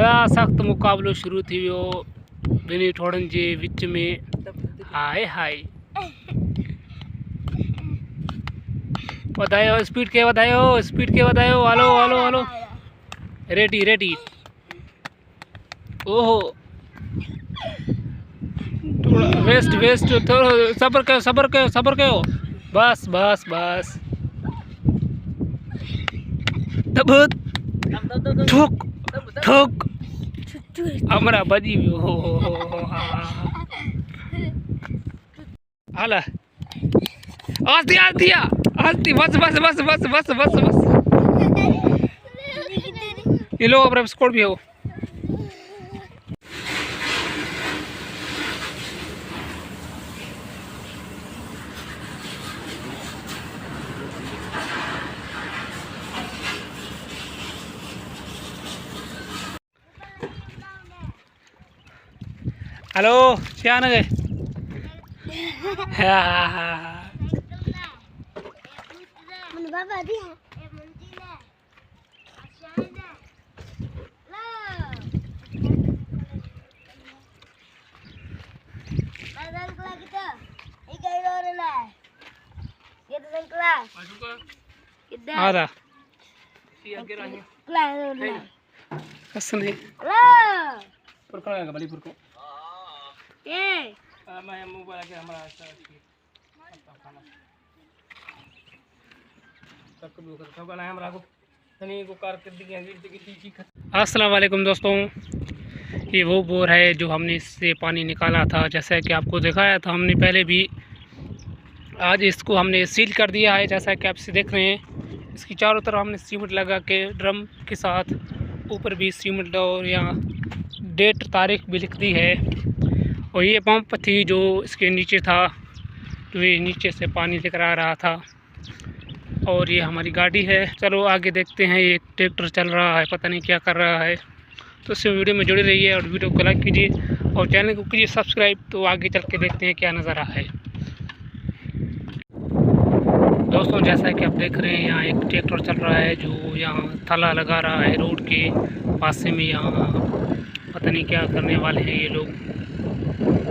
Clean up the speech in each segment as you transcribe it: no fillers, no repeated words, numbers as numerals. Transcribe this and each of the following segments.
सख्त मुकाबलो शुरू थी वियो ॿिन्ही ठोड़नि जे विच में। हाय हाय वधायो स्पीड के वधायो hello hello hello ready ready. ओहो थोड़ा वेस्ट थोड़ा सबर कयो बस बस बस दबत ठोक ठोक हमरा बजी वियो हाला आस्ती बस ये लो अब स्कोर भी हो। हेलो क्या ना गए अस्सलाम वालेकुम दोस्तों, ये वो बोर है जो हमने इससे पानी निकाला था। जैसा कि आपको दिखाया था हमने पहले भी, आज इसको हमने सील कर दिया है। जैसा कि आप इसे देख रहे हैं, इसकी चारों तरफ हमने सीमेंट लगा के ड्रम के साथ ऊपर भी सीमेंट और यहाँ डेट तारीख भी लिख दी है। और ये पंप थी जो इसके नीचे था, जो ये नीचे से पानी लेकर आ रहा था। और ये हमारी गाड़ी है। चलो आगे देखते हैं, ये ट्रैक्टर चल रहा है, पता नहीं क्या कर रहा है। तो इस वीडियो में जुड़े रहिए और वीडियो को लाइक कीजिए और चैनल को कीजिए सब्सक्राइब। तो आगे चल के देखते हैं क्या नज़ारा है। दोस्तों जैसा कि आप देख रहे हैं, यहाँ एक ट्रैक्टर चल रहा है जो यहाँ थला लगा रहा है रोड के पास में। यहाँ पता नहीं क्या करने वाले हैं ये लोग,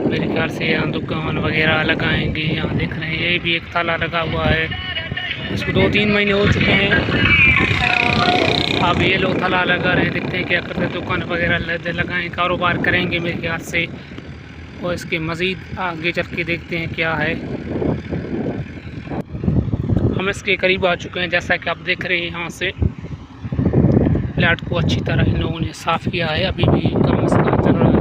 मेरे ख्याल से यहाँ दुकान वगैरह लगाएंगे। यहाँ देख रहे हैं, ये भी एक ताला लगा हुआ है, इसको 2-3 महीने हो चुके हैं। अब ये लोग ताला लगा रहे हैं, देखते हैं क्या करते हैं। दुकान वगैरह लगाएं, कारोबार करेंगे मेरे ख्याल से। और इसके मज़ीद आगे चल के देखते हैं क्या है। हम इसके करीब आ चुके हैं। जैसा कि आप देख रहे हैं, यहाँ से फ्लैट को अच्छी तरह इन लोगों ने साफ़ किया है। अभी भी काम इसका चल रहा है।